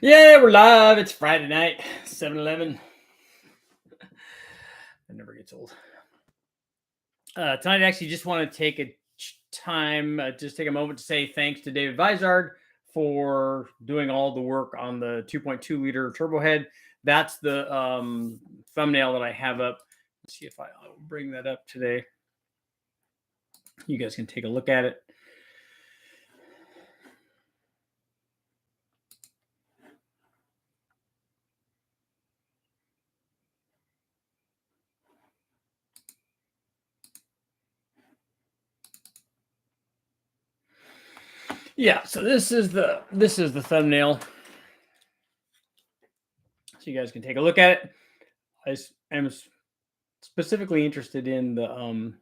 Yeah, we're live. It's Friday night, 7-Eleven. That never gets old. Tonight, I actually just want to take a just take a moment to say thanks to David Vizard for doing all the work on the 2.2 liter turbo head. That's the thumbnail that I have up. Let's see if I'll bring that up today. You guys can take a look at it. Yeah, so this is the thumbnail. So you guys can take a look at it. I am specifically interested in the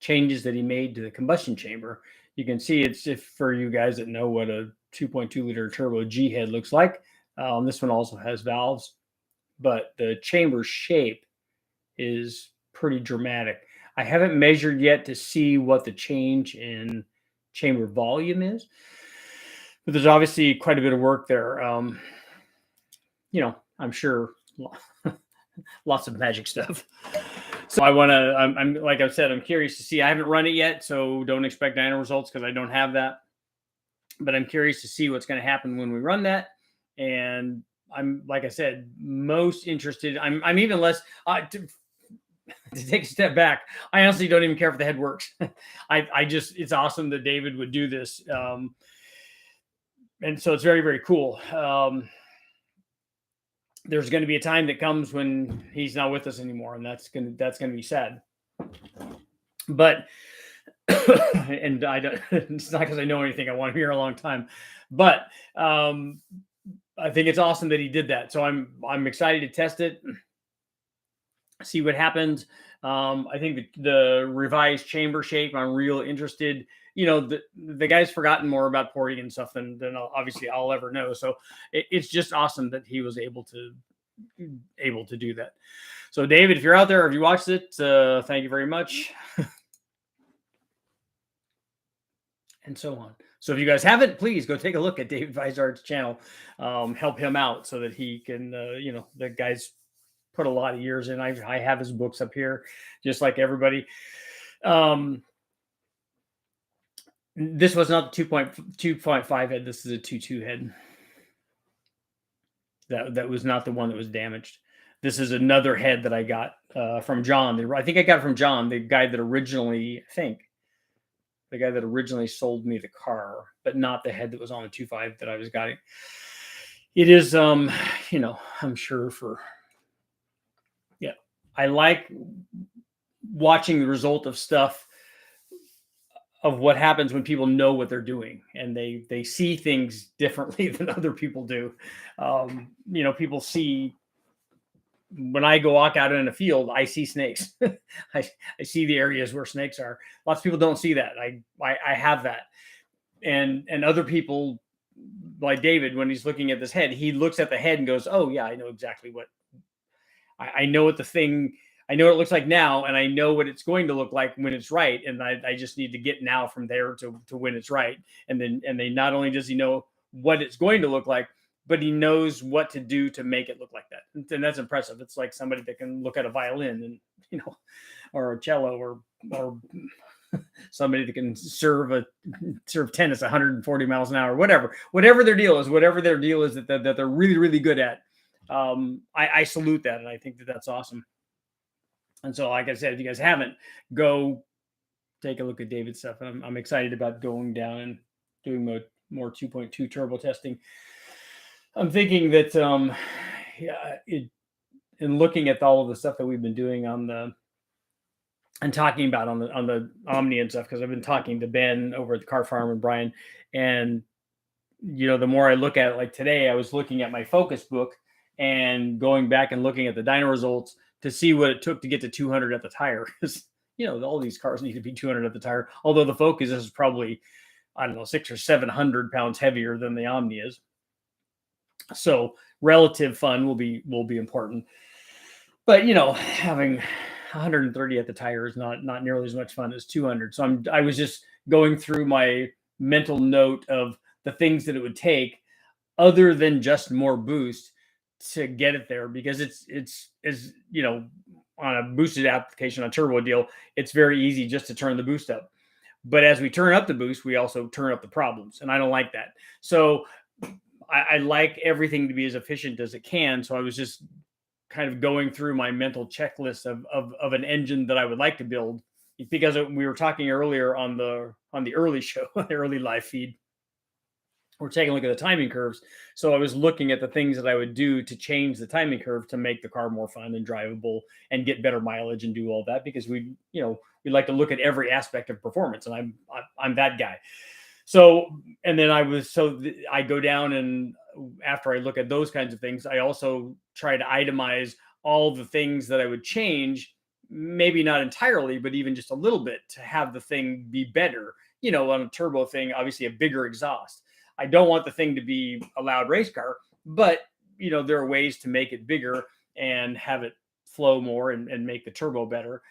changes that he made to the combustion chamber. You can see it's, if for you guys that know what a 2.2 liter turbo G head looks like. This one also has valves, but the chamber shape is pretty dramatic. I haven't measured yet to see what the change in chamber volume is, but there's obviously quite a bit of work there. I'm sure lots of magic stuff. So I'm like I said, I'm curious to see. I haven't run it yet, so don't expect dyno results because I don't have that. But I'm curious to see what's going to happen when we run that. And I'm, like I said, most interested. I'm even less to take a step back. I honestly don't even care if the head works. I just, it's awesome that David would do this. And so it's very, very cool. There's going to be a time that comes when he's not with us anymore, and that's going to be sad. But and I don't. It's not because I know anything. I want him here a long time, but I think it's awesome that he did that. So I'm excited to test it, see what happens. I think the revised chamber shape, I'm real interested. The guy's forgotten more about porting and stuff than obviously I'll ever know. So it's just awesome that he was able to do that. So David, if you're out there, if you watched it, thank you very much. And so on. So if you guys haven't, please go take a look at David Vizard's channel. Help him out so that he can, the guy's put a lot of years in. I have his books up here, just like everybody. This was not the 2.5 head. This is a 2.2 head. That was not the one that was damaged. This is another head that I got from John. I think I got it from John, the guy that originally, sold me the car, but not the head that was on the 2.5 that I was getting. It is, I'm sure I like watching the result of stuff, of what happens when people know what they're doing and they see things differently than other people do. People see, when I go walk out in a field, I see snakes. I see the areas where snakes are. Lots of people don't see that. I have that. And other people, like David, when he's looking at this head, he looks at the head and goes, oh yeah, I know exactly what, I know what I know what it looks like now, and I know what it's going to look like when it's right. And I just need to get now from there to when it's right. And then not only does he know what it's going to look like, but he knows what to do to make it look like that. And that's impressive. It's like somebody that can look at a violin and, or a cello or somebody that can serve tennis 140 miles an hour, whatever their deal is that they're really, really good at. I salute that. And I think that's awesome. And so, like I said, if you guys haven't, go take a look at David's stuff. I'm excited about going down and doing more 2.2 turbo testing. I'm thinking that, in looking at all of the stuff that we've been doing and talking about on the Omni and stuff, because I've been talking to Ben over at the Car Farm and Brian, and the more I look at it, like today, I was looking at my focus book and going back and looking at the dyno results to see what it took to get to 200 at the tire. Because, all these cars need to be 200 at the tire. Although the Focus is probably, I don't know, 600 or 700 pounds heavier than the Omni is. So relative fun will be important. But, having 130 at the tire is not nearly as much fun as 200. So I was just going through my mental note of the things that it would take other than just more boost to get it there, because it's is on a boosted application, on turbo deal, it's very easy just to turn the boost up. But as we turn up the boost, we also turn up the problems, and I don't like that. So I like everything to be as efficient as it can. So I was just kind of going through my mental checklist of an engine that I would like to build, because we were talking earlier on the early show, the early live feed. We're taking a look at the timing curves. So I was looking at the things that I would do to change the timing curve to make the car more fun and drivable and get better mileage and do all that, because we like to look at every aspect of performance, and I'm that guy. So, and then I go down, and after I look at those kinds of things, I also try to itemize all the things that I would change, maybe not entirely, but even just a little bit, to have the thing be better. On a turbo thing, obviously a bigger exhaust. I don't want the thing to be a loud race car, but there are ways to make it bigger and have it flow more and make the turbo better.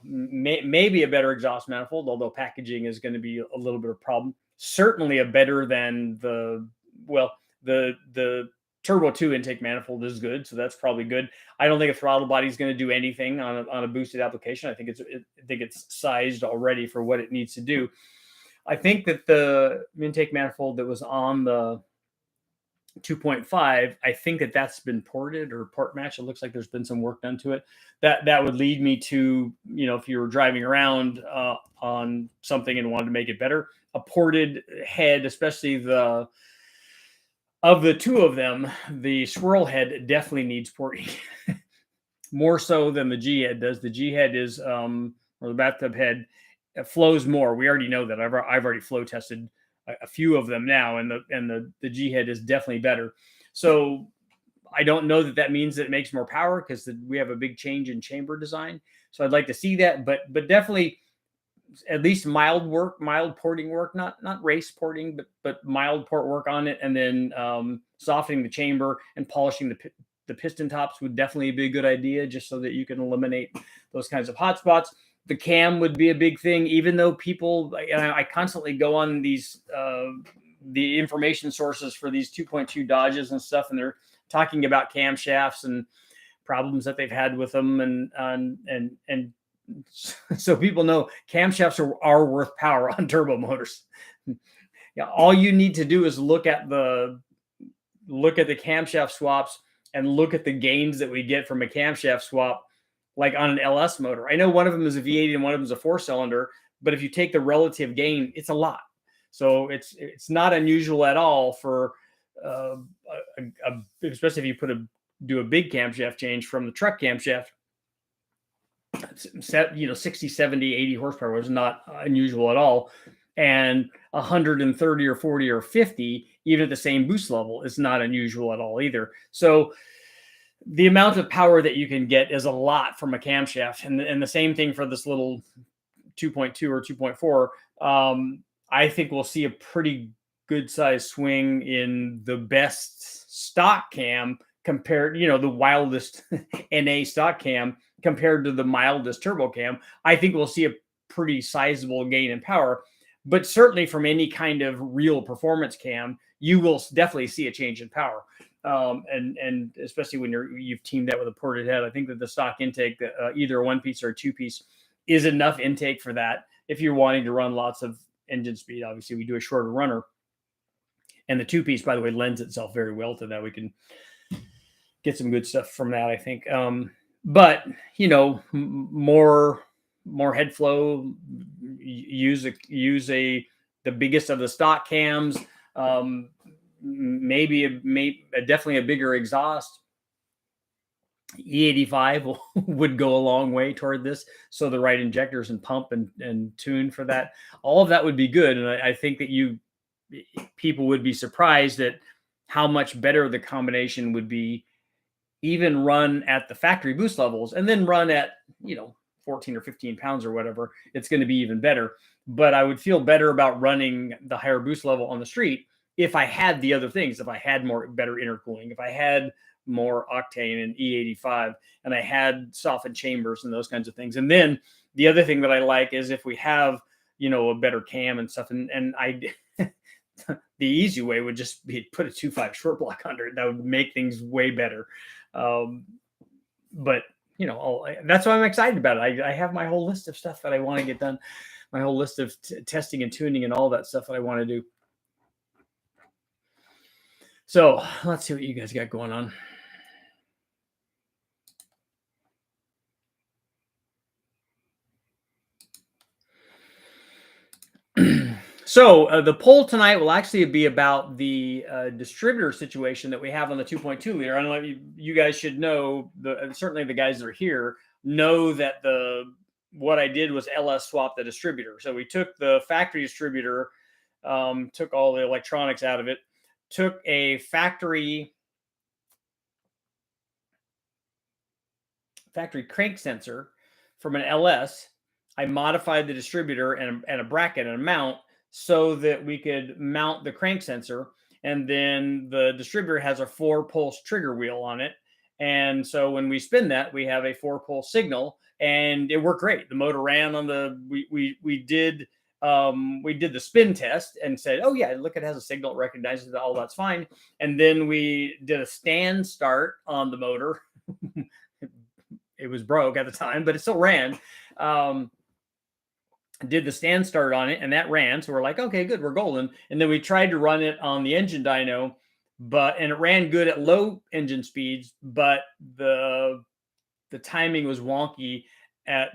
Maybe a better exhaust manifold, although packaging is going to be a little bit of a problem. Certainly a better than the Turbo 2 intake manifold is good, so that's probably good. I don't think a throttle body is going to do anything on a boosted application. I think it's sized already for what it needs to do. I think that the intake manifold that was on the 2.5, I think that's been ported or port matched. It looks like there's been some work done to it. That would lead me to, if you were driving around on something and wanted to make it better, a ported head, especially of the two of them, the swirl head definitely needs porting. More so than the G head does. The G head is, or the bathtub head, flows more. We already know that. I've already flow tested a few of them now, and the G head is definitely better. So I don't know that means that it makes more power, because we have a big change in chamber design. So I'd like to see that, but definitely at least mild porting work, not race porting, but mild port work on it, and then softening the chamber and polishing the piston tops would definitely be a good idea, just so that you can eliminate those kinds of hot spots. The cam would be a big thing, even though people, I constantly go on these the information sources for these 2.2 Dodges and stuff, and they're talking about camshafts and problems that they've had with them, and so people know camshafts are worth power on turbo motors. Yeah, all you need to do is look at the camshaft swaps and look at the gains that we get from a camshaft swap, like on an LS motor. I know one of them is a V8 and one of them is a 4-cylinder, but if you take the relative gain, it's a lot. So it's not unusual at all for especially if you do a big camshaft change from the truck camshaft. 60, 70, 80 horsepower was not unusual at all. And 130 or 40 or 50, even at the same boost level, is not unusual at all either. So the amount of power that you can get is a lot from a camshaft. And the same thing for this little 2.2 or 2.4. I think we'll see a pretty good size swing in the best stock cam compared, the wildest NA stock cam compared to the mildest turbo cam. I think we'll see a pretty sizable gain in power, but certainly from any kind of real performance cam, you will definitely see a change in power. And especially when you've teamed that with a ported head. I think that the stock intake, either a 1-piece or a 2-piece, is enough intake for that. If you're wanting to run lots of engine speed, obviously we do a shorter runner, and the 2-piece, by the way, lends itself very well to that. We can get some good stuff from that, I think. But more head flow, use the biggest of the stock cams, definitely a bigger exhaust. E85 would go a long way toward this. So the right injectors and pump and tune for that, all of that would be good. And I think that people would be surprised at how much better the combination would be, even run at the factory boost levels, and then run at 14 or 15 pounds or whatever. It's going to be even better. But I would feel better about running the higher boost level on the street if I had the other things. If I had better intercooling, if I had more octane and E85, and I had softened chambers and those kinds of things. And then the other thing that I like is if we have a better cam and stuff. And I the easy way would just be put a 2.5 short block under it. That would make things way better. But that's why I'm excited about it. I have my whole list of stuff that I want to get done, my whole list of testing and tuning and all that stuff that I want to do. So let's see what you guys got going on. So the poll tonight will actually be about the distributor situation that we have on the 2.2 liter. I don't know, you guys should know, certainly the guys that are here know that what I did was LS swap the distributor. So we took the factory distributor, took all the electronics out of it, took a factory crank sensor from an LS. I modified the distributor and a bracket and a mount so that we could mount the crank sensor. And then the distributor has a 4-pulse trigger wheel on it. And so when we spin that, we have a 4-pulse signal, and it worked great. The motor ran on we did the spin test and said, oh yeah, look, it has a signal, it recognizes it, all that's fine. And then we did a stand start on the motor. It was broke at the time, but it still ran. Did the stand start on it, and that ran. So we're like, okay, good, we're golden. And then we tried to run it on the engine dyno, and it ran good at low engine speeds, but the timing was wonky at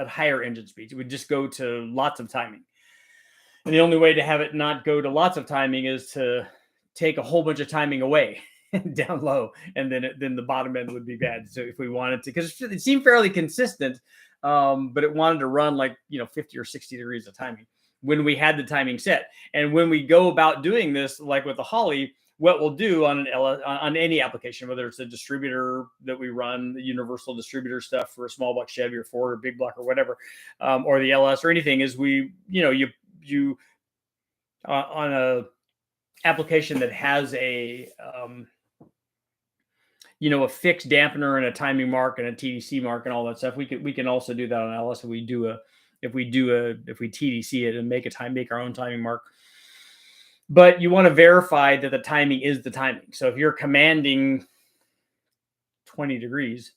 higher engine speeds. It would just go to lots of timing. And the only way to have it not go to lots of timing is to take a whole bunch of timing away down low, and then the bottom end would be bad. So if we wanted to, because it seemed fairly consistent, but it wanted to run like 50 or 60 degrees of timing when we had the timing set. And when we go about doing this, like with the Holly, what we'll do on any application, whether it's a distributor that we run, the universal distributor stuff for a small block Chevy or Ford or big block or whatever, or the LS or anything, is you on a application that has a a fixed dampener and a timing mark and a TDC mark and all that stuff. We can also do that on LS if we TDC it and make our own timing mark. But you want to verify that the timing is the timing. So if you're commanding 20 degrees,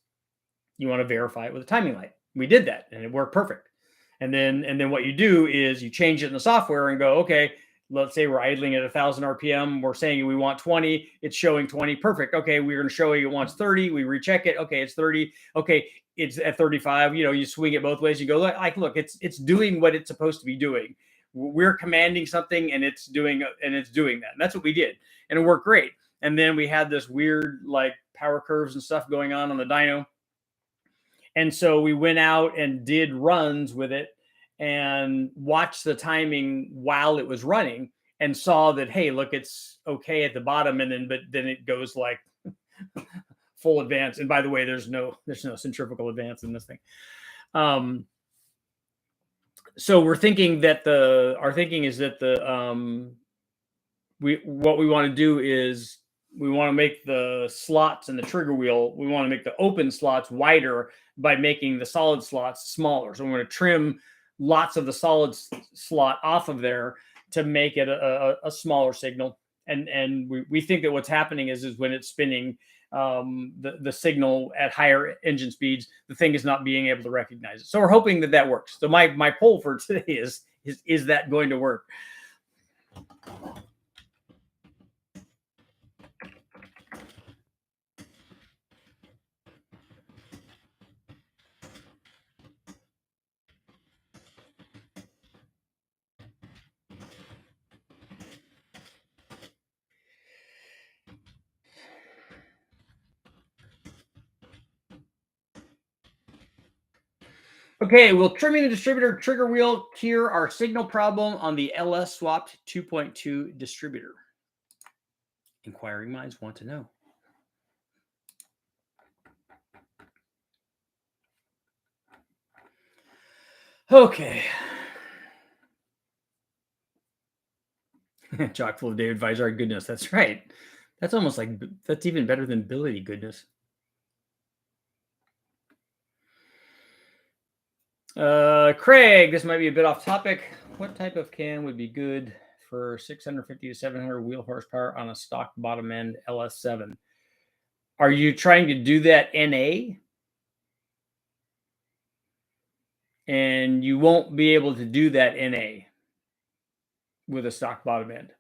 you want to verify it with a timing light. We did that and it worked perfect. And then what you do is you change it in the software and go, okay, let's say we're idling at 1,000 RPM. We're saying we want 20. It's showing 20. Perfect. Okay, we're going to show you it wants 30. We recheck it. Okay, it's 30. Okay, it's at 35. You swing it both ways. You go, look, it's doing what it's supposed to be doing. We're commanding something, and it's doing that. And that's what we did, and it worked great. And then we had this weird power curves and stuff going on the dyno, and so we went out and did runs with it and watched the timing while it was running and saw that, hey, look, it's okay at the bottom, and then it goes like full advance. And by the way, there's no centrifugal advance in this thing. So we're thinking that what we want to do is we want to make the slots in the trigger wheel. We want to make the open slots wider by making the solid slots smaller. So we're going to trim lots of the solid slot off of there to make it a smaller signal. And we think that what's happening is when it's spinning the signal at higher engine speeds, the thing is not being able to recognize it. So we're hoping that works. So my poll for today is that going to work? Okay, will trimming the distributor trigger wheel cure our signal problem on the LS swapped 2.2 distributor? Inquiring minds want to know. Okay. Chock full of David Vizard goodness. That's right. That's almost that's even better than Billy goodness. Craig, this might be a bit off topic. What type of can would be good for 650 to 700 wheel horsepower on a stock bottom end LS7. Are you trying to do that NA? And you won't be able to do that NA with a stock bottom end.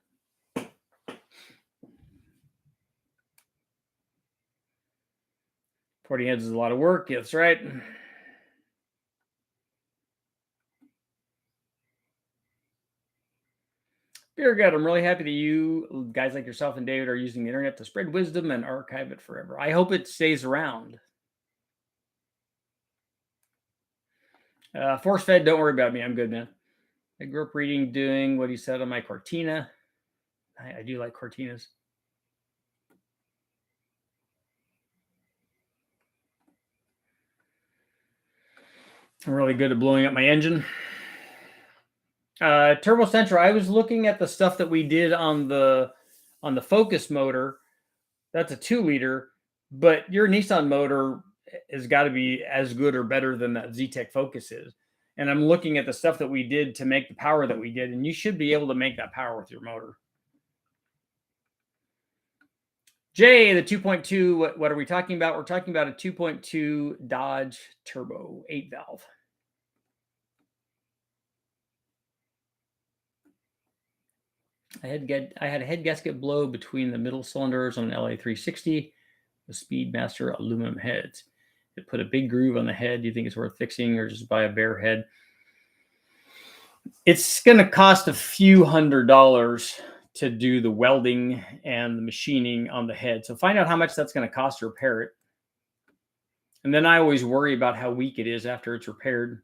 40 heads is a lot of work. That's right. Dear God, I'm really happy that you guys like yourself and David are using the internet to spread wisdom and archive it forever. I hope it stays around. Force fed, don't worry about me. I'm good, man. I grew up doing what he said on my Cortina. I do like Cortinas. I'm really good at blowing up my engine. Turbo Central, I was looking at the stuff that we did on the Focus motor. That's a 2-liter, but your Nissan motor has got to be as good or better than that Z-Tech Focus is. And I'm looking at the stuff that we did to make the power that we did, and you should be able to make that power with your motor. Jay, the 2.2, what are we talking about? We're talking about a 2.2 Dodge Turbo 8-valve. I had a head gasket blow between the middle cylinders on an LA360 with Speedmaster aluminum heads. It put a big groove on the head. Do you think it's worth fixing or just buy a bare head? It's going to cost a few $100s to do the welding and the machining on the head. So find out how much that's going to cost to repair it. And then I always worry about how weak it is after it's repaired.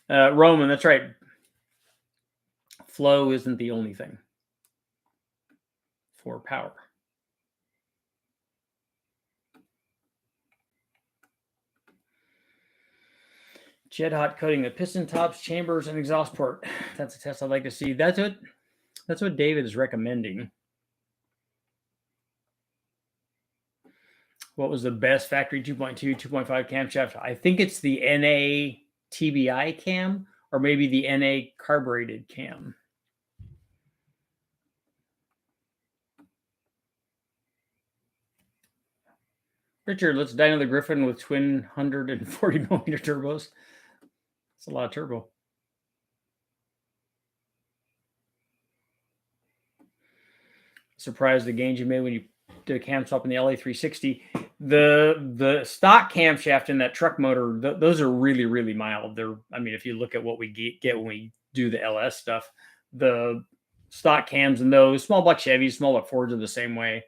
Roman, that's right. Flow isn't the only thing for power. Jet hot coating the piston tops, chambers, and exhaust port. That's a test I'd like to see. That's what David is recommending. What was the best factory 2.2, 2.5 camshaft? I think it's the NA TBI cam or maybe the NA carbureted cam. Richard, let's dyno the Griffin with twin 140 millimeter turbos. That's a lot of turbo. Surprised the gains you made when you did a cam swap in the LA360. The stock camshaft in that truck motor, those are really, really mild. If you look at what we get when we do the LS stuff, the stock cams and those small block Chevys, small block Fords are the same way.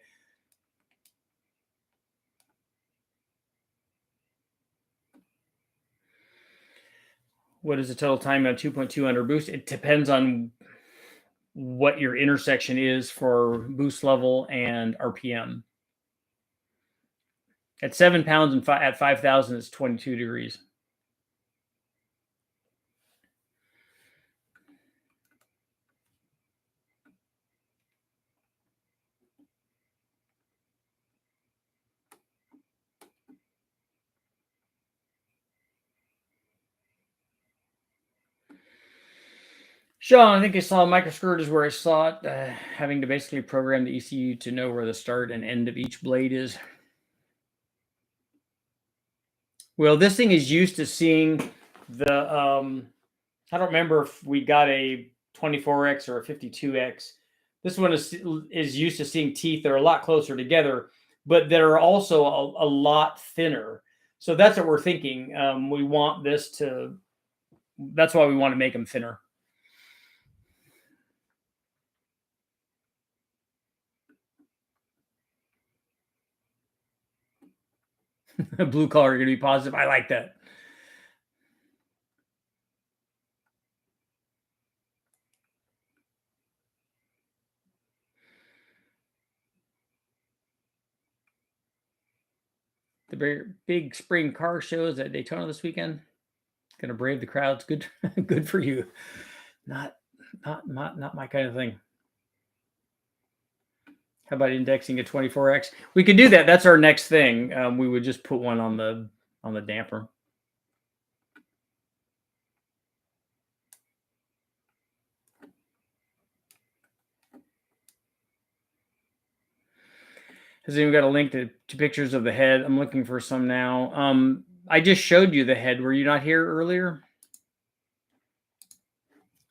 What is the total time on 2.2 under boost? It depends on what your intersection is for boost level and RPM. At 7 pounds and at 5,000, it's 22 degrees. Sean, I think I saw microskirt is where I saw it, having to basically program the ECU to know where the start and end of each blade is. Well, this thing is used to seeing the, I don't remember if we got a 24X or a 52X. This one is used to seeing teeth that are a lot closer together, but that are also a lot thinner. So that's what we're thinking. We want this to, that's why we want to make them thinner. Blue collar going to be positive. I like that. The big spring car shows at Daytona this weekend. Going to brave the crowds. Good, good for you. Not my kind of thing. How about indexing a 24X? We could do that. That's our next thing. We would just put one on the damper. Has anyone got a link to pictures of the head? I'm looking for some now. I just showed you the head. Were you not here earlier?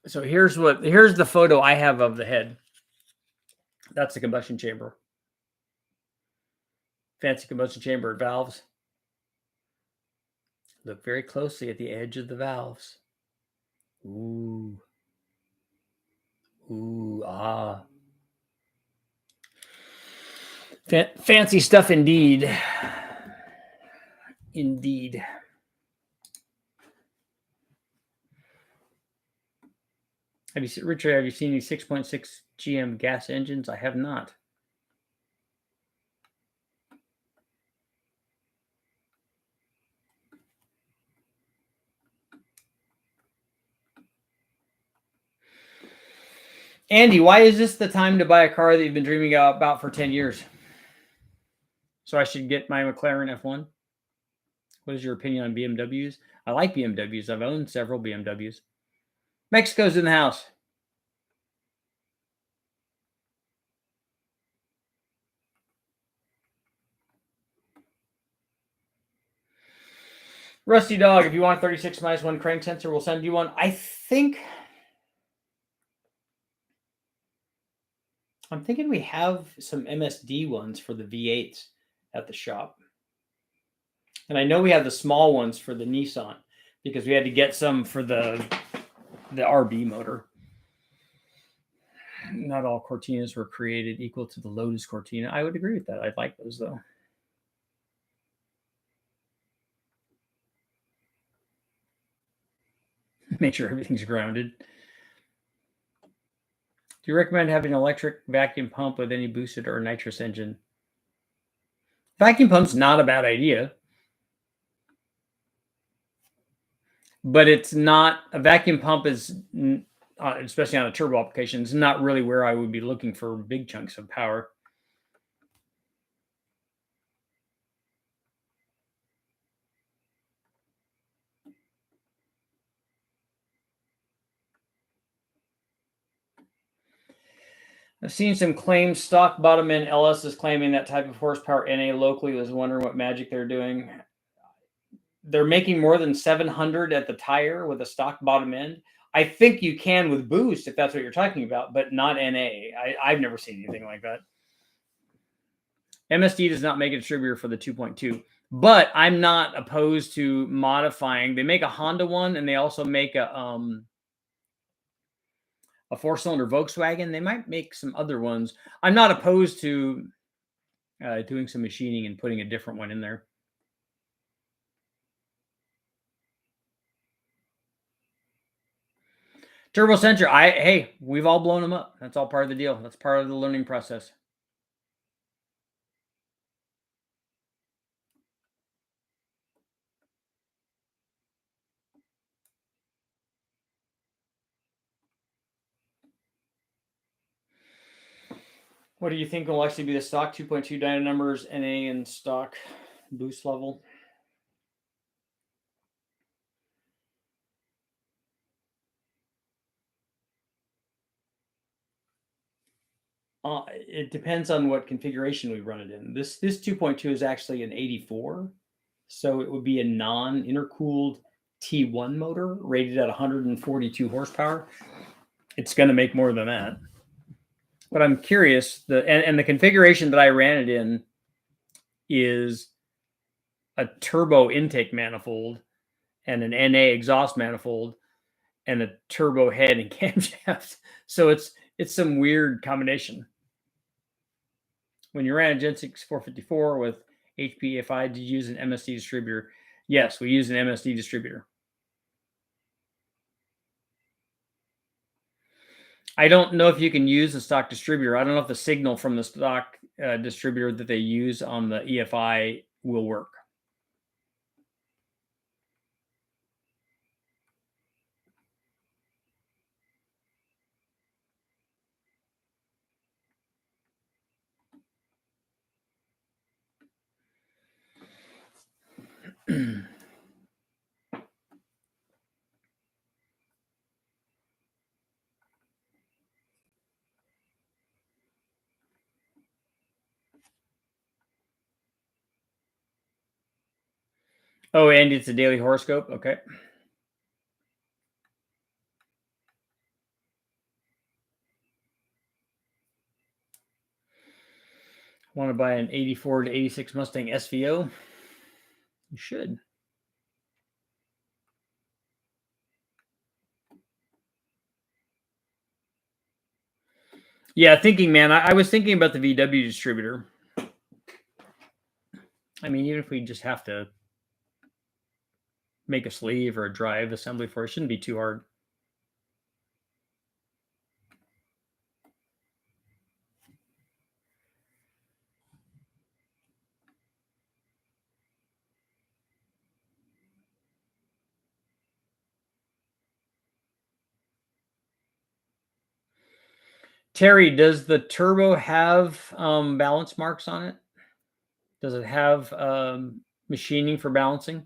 So here's the photo I have of the head. That's the combustion chamber. Fancy combustion chamber valves. Look very closely at the edge of the valves. Ooh. Ooh, ah. Fancy stuff indeed. Indeed. Richard, have you seen any 6.6 GM gas engines? I have not. Andy, why is this the time to buy a car that you've been dreaming about for 10 years? So I should get my McLaren F1? What is your opinion on BMWs? I like BMWs. I've owned several BMWs. Mexico's in the house. Rusty Dog, if you want 36 minus 1 crank sensor, we'll send you one. I'm thinking we have some MSD ones for the V8s at the shop. And I know we have the small ones for the Nissan because we had to get some for the RB motor. Not all Cortinas were created equal to the Lotus Cortina. I would agree with that. I'd like those, though. Make sure everything's grounded. Do you recommend having an electric vacuum pump with any boosted or nitrous engine? Vacuum pump's not a bad idea. But it's not, a vacuum pump is, especially on a turbo application, is not really where I would be looking for big chunks of power. I've seen some claims. Stock bottom end LS is claiming that type of horsepower. NA locally was wondering what magic they're doing. They're making more than 700 at the tire with a stock bottom end. I think you can with boost if that's what you're talking about, but not NA. I've never seen anything like that. MSD does not make a distributor for the 2.2, but I'm not opposed to modifying. They make a Honda one, and they also make a 4-cylinder Volkswagen. They might make some other ones. I'm not opposed to doing some machining and putting a different one in there. Turbo sensor. Hey, we've all blown them up. That's all part of the deal. That's part of the learning process. What do you think will actually be the stock 2.2 dyno numbers, NA, and stock boost level? It depends on what configuration we run it in. This 2.2 is actually an 84, so it would be a non-intercooled T1 motor rated at 142 horsepower. It's going to make more than that. But I'm curious, and the configuration that I ran it in is a turbo intake manifold and an NA exhaust manifold and a turbo head and camshaft. So it's some weird combination. When you ran a Gen 6 454 with HPFI, did you use an MSD distributor? Yes, we use an MSD distributor. I don't know if you can use a stock distributor. I don't know if the signal from the stock distributor that they use on the EFI will work. Oh, and it's a daily horoscope. Okay. Want to buy an 84 to 86 Mustang SVO? You should. Yeah, thinking, man, I was thinking about the VW distributor. I mean, even if we just have to make a sleeve or a drive assembly for it, shouldn't be too hard. Terry, does the turbo have balance marks on it? Does it have machining for balancing?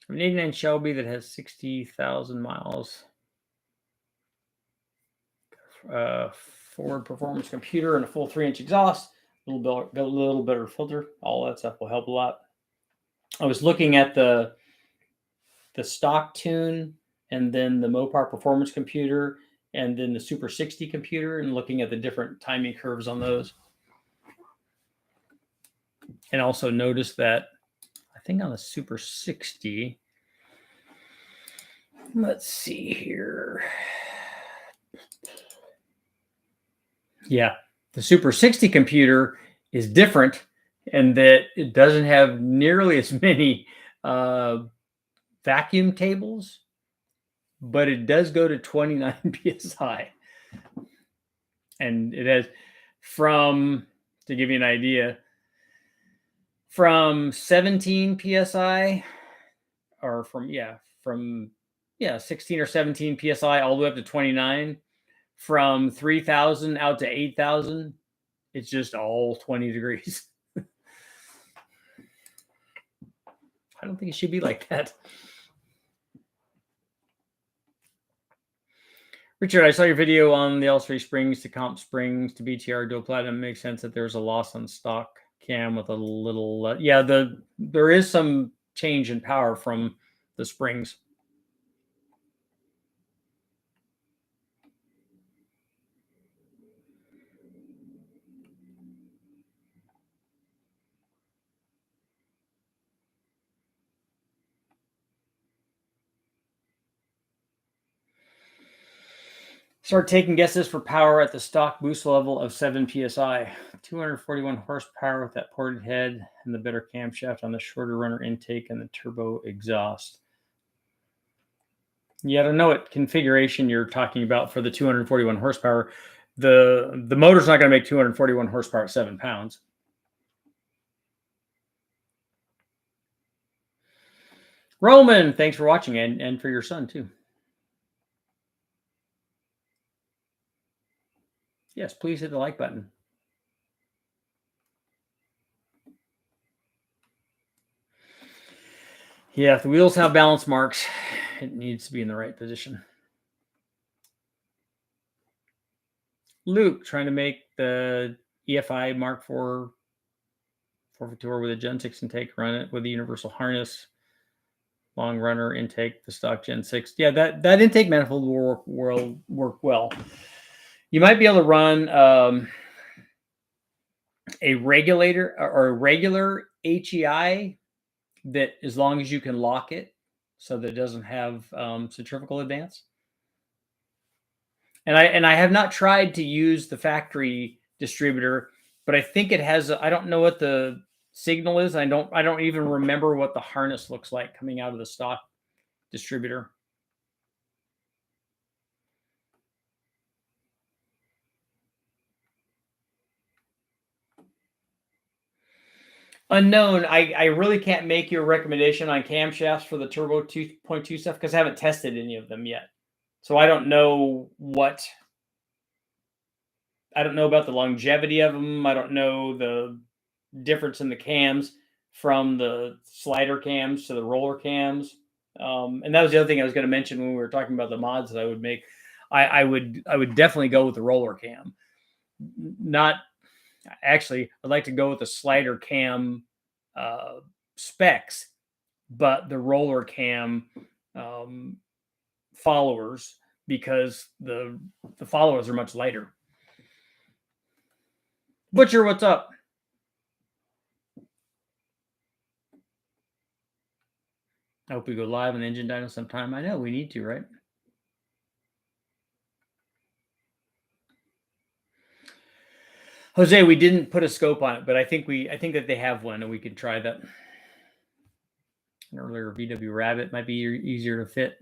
An 89 Shelby that has 60,000 miles. Ford performance computer and a full 3-inch exhaust, a little better filter. All that stuff will help a lot. I was looking at the stock tune and then the Mopar performance computer and then the Super 60 computer and looking at the different timing curves on those. And also notice that I think on the Super 60, let's see here. Yeah, the Super 60 computer is different in that it doesn't have nearly as many vacuum tables, but it does go to 29 psi. And it has from, to give you an idea, from 17 psi or from 16 or 17 psi all the way up to 29. From 3,000 out to 8,000, it's just all 20 degrees. I don't think it should be like that. Richard, I saw your video on the L3 springs to comp springs to BTR dual platinum. It makes sense that there's a loss on stock cam with a little, there is some change in power from the springs. Start taking guesses for power at the stock boost level of 7 psi. 241 horsepower with that ported head and the better camshaft on the shorter runner intake and the turbo exhaust. Yeah, I don't know what configuration you're talking about for the 241 horsepower. The motor's not going to make 241 horsepower at 7 pounds. Roman, thanks for watching and for your son too. Yes, please hit the like button. Yeah, if the wheels have balance marks, it needs to be in the right position. Luke trying to make the EFI Mark IV 452 with a Gen 6 intake, run it with a universal harness, long runner intake, the stock Gen 6. Yeah, that intake manifold will work well. You might be able to run a regulator or a regular HEI that, as long as you can lock it so that it doesn't have centrifugal advance. And I have not tried to use the factory distributor, but I think it has. I don't know what the signal is. I don't even remember what the harness looks like coming out of the stock distributor. Unknown. I really can't make you a recommendation on camshafts for the turbo 2.2 stuff because I haven't tested any of them yet. So I don't know about the longevity of them. I don't know the difference in the cams from the slider cams to the roller cams. And that was the other thing I was going to mention when we were talking about the mods that I would make. I would definitely go with the roller cam. Not actually, I'd like to go with the slider cam specs, but the roller cam followers, because the followers are much lighter. Butcher, what's up? I hope we go live on the Engine Dyno sometime. I know we need to, right? Jose, we didn't put a scope on it, but I think that they have one, and we could try that. An earlier VW Rabbit might be easier to fit.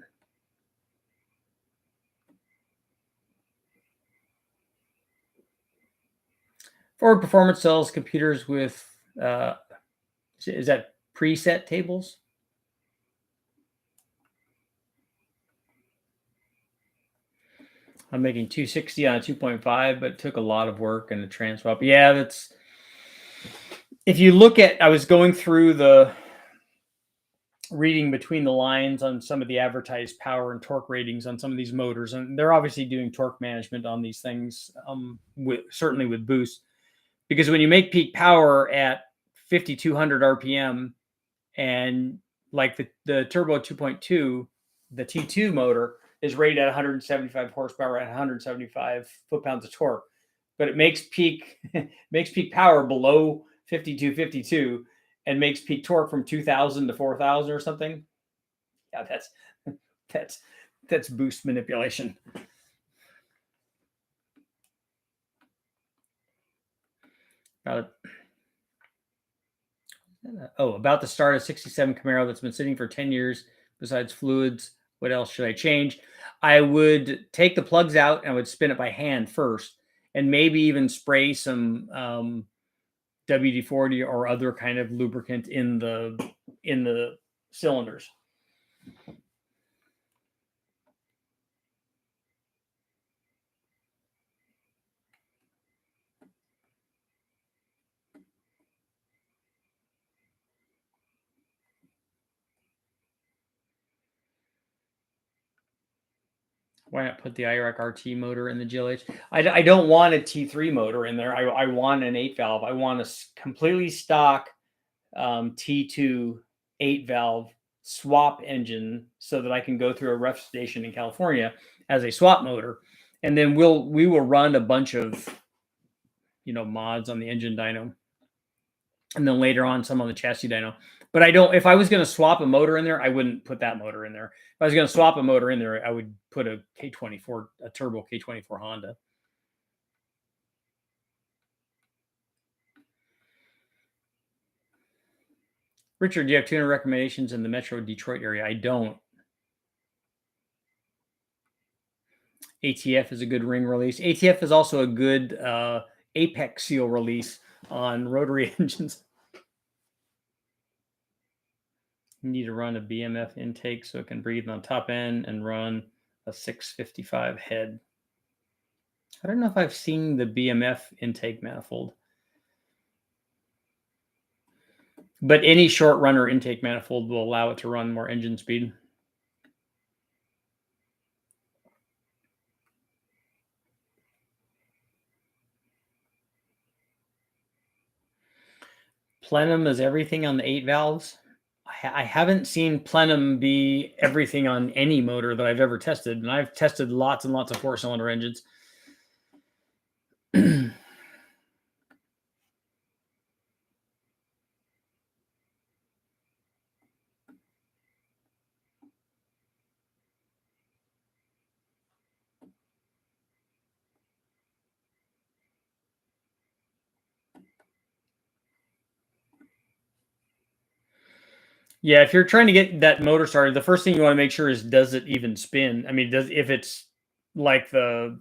Forward Performance sells computers with is that preset tables? I'm making 260 on a 2.5, but it took a lot of work and the transwap. Yeah, that's, if you look at, I was going through the reading between the lines on some of the advertised power and torque ratings on some of these motors, and they're obviously doing torque management on these things, certainly with boost, because when you make peak power at 5,200 RPM, and like the turbo 2.2, the T2 motor is rated at 175 horsepower at 175 foot-pounds of torque, but it makes peak power below 5252 and makes peak torque from 2,000 to 4,000 or something. Yeah, that's boost manipulation. About the start of 67 Camaro that's been sitting for 10 years. Besides fluids, what else should I change? I would take the plugs out and I would spin it by hand first, and maybe even spray some WD-40 or other kind of lubricant in the cylinders. Why not put the IRAC RT motor in the GLH? I don't want a T3 motor in there. I want an 8-valve. I want a completely stock T2 8-valve swap engine so that I can go through a ref station in California as a swap motor. And then we will run a bunch of, mods on the engine dyno. And then later on some on the chassis dyno. But if I was going to swap a motor in there, I wouldn't put that motor in there. If I was going to swap a motor in there, I would put a K24, a turbo K24 Honda. Richard, do you have tuner recommendations in the Metro Detroit area? I don't. ATF is a good ring release. ATF is also a good apex seal release on rotary engines. You need to run a BMF intake so it can breathe on top end and run a 655 head. I don't know if I've seen the BMF intake manifold. But any short runner intake manifold will allow it to run more engine speed. Plenum is everything on the 8 valves. I haven't seen plenum be everything on any motor that I've ever tested, and I've tested lots and lots of 4-cylinder engines. Yeah, if you're trying to get that motor started, the first thing you want to make sure is, does it even spin? I mean, if it's like the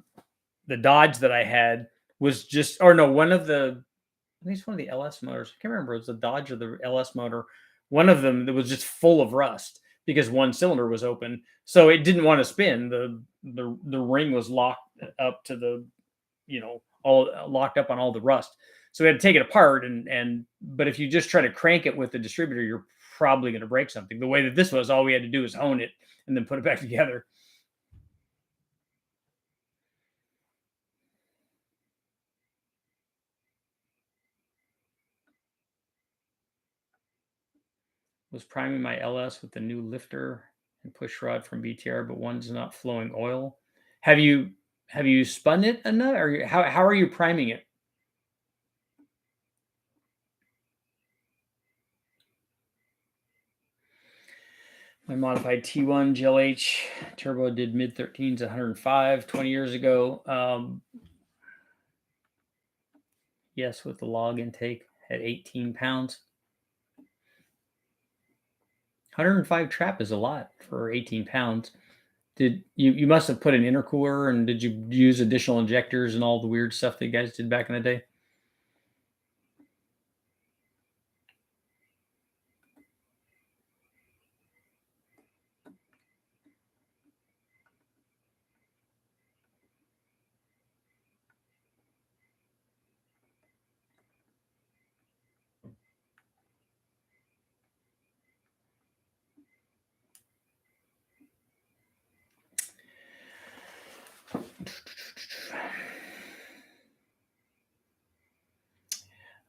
Dodge that I had was just, or no, one of the LS motors. I can't remember. It was the Dodge or the LS motor. One of them that was just full of rust because one cylinder was open, so it didn't want to spin. The ring was locked up to the, all locked up on all the rust. So we had to take it apart, but if you just try to crank it with the distributor, you're probably going to break something. The way that this was, all we had to do was hone it and then put it back together. Was priming my LS with the new lifter and push rod from BTR, but one's not flowing oil. Have you spun it enough, or how are you priming it? My modified T1 GLH turbo did mid 13s, 105 20 years ago. Yes, with the log intake at 18 pounds. 105 trap is a lot for 18 pounds. Did you must have put an intercooler, and did you use additional injectors and all the weird stuff that you guys did back in the day?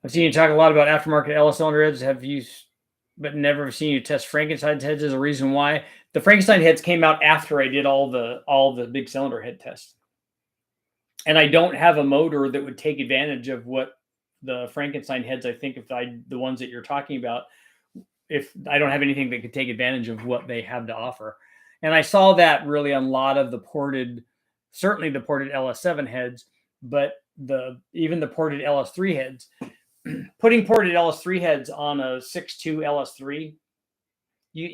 I've seen you talk a lot about aftermarket LS cylinder heads. Have you, but never seen you test Frankenstein heads as a reason why. The Frankenstein heads came out after I did all the big cylinder head tests, and I don't have a motor that would take advantage of what the Frankenstein heads. I think the ones that you're talking about, if I don't have anything that could take advantage of what they have to offer, and I saw that really on a lot of the ported, certainly the ported LS7 heads, but even the ported LS3 heads. Putting ported LS3 heads on a 6.2 LS3,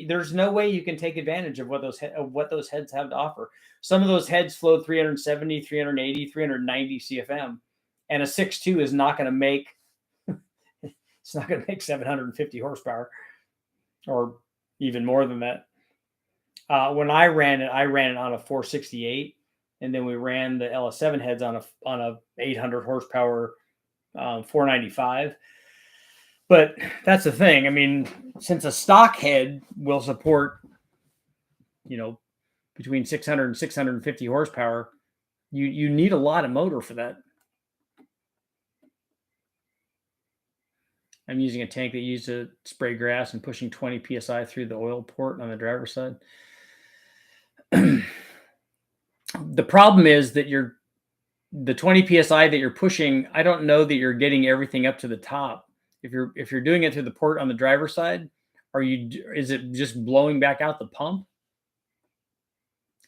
there's no way you can take advantage of what those heads have to offer. Some of those heads flowed 370, 380, 390 CFM, and a 6.2 is not going to make 750 horsepower or even more than that. When I ran it on a 468, and then we ran the LS7 heads on a 800 horsepower 495. But that's the thing. I mean, since a stock head will support, between 600 and 650 horsepower, you need a lot of motor for that. I'm using a tank that used to spray grass and pushing 20 psi through the oil port on the driver's side. The problem is that the 20 psi that you're pushing, I don't know that you're getting everything up to the top. If you're doing it through the port on the driver's side, is it just blowing back out the pump?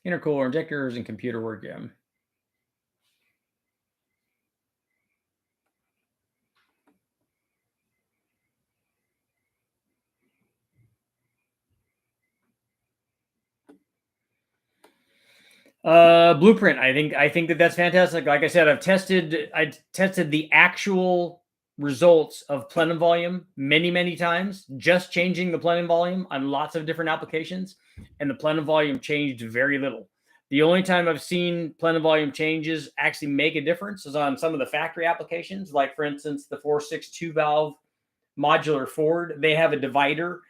Intercooler, injectors, and computer work, yeah. Blueprint. I think that's fantastic. Like I said, I tested the actual results of plenum volume many times, just changing the plenum volume on lots of different applications, and the plenum volume changed very little. The only time I've seen plenum volume changes actually make a difference is on some of the factory applications, like for instance the 462 valve modular Ford. They have a divider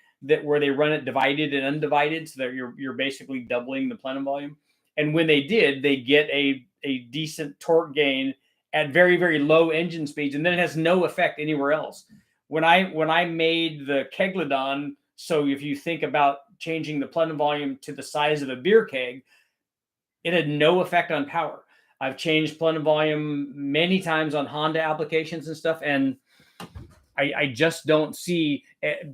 where they run it divided and undivided, so that you're basically doubling the plenum volume. And when they did, they get a decent torque gain at very low engine speeds, and then it has no effect anywhere else. When I made the Keglodon, so if you think about changing the plenum volume to the size of a beer keg, it had no effect on power. I've changed plenum volume many times on Honda applications and stuff, and I just don't see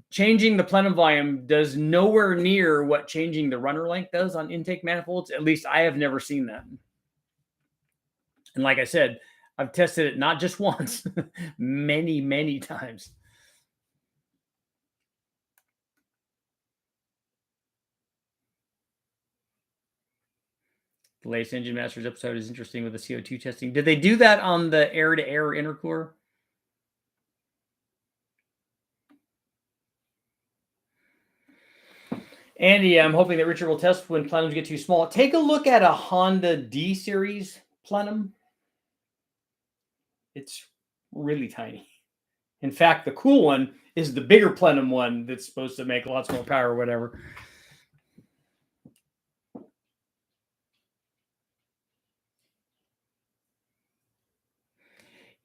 changing the plenum volume does nowhere near what changing the runner length does on intake manifolds. At least I have never seen that. And like I said, I've tested it not just once, many times. The latest Engine Masters episode is interesting with the CO2 testing. Did they do that on the air-to-air intercooler? Andy, I'm hoping that Richard will test when plenums get too small. Take a look at a Honda D series plenum. It's really tiny. In fact, the cool one is the bigger plenum one that's supposed to make lots more power or whatever.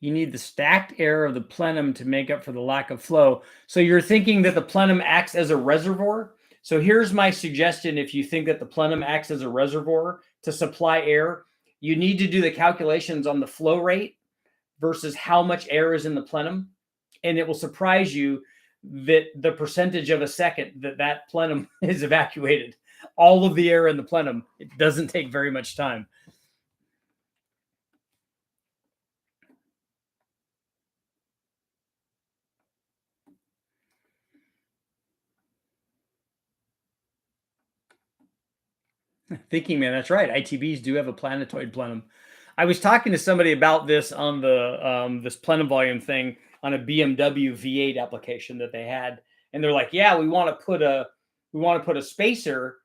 You need the stacked air of the plenum to make up for the lack of flow. So you're thinking that the plenum acts as a reservoir. So here's my suggestion. If you think that the plenum acts as a reservoir to supply air, you need to do the calculations on the flow rate versus how much air is in the plenum. And it will surprise you that the percentage of a second that that plenum is evacuated, all of the air in the plenum, it doesn't take very much time. Thinking man, that's right. ITBs do have a planetoid plenum. I was talking to somebody about this on the this plenum volume thing on a BMW V8 application that they had, and they're like, "Yeah, we want to put a spacer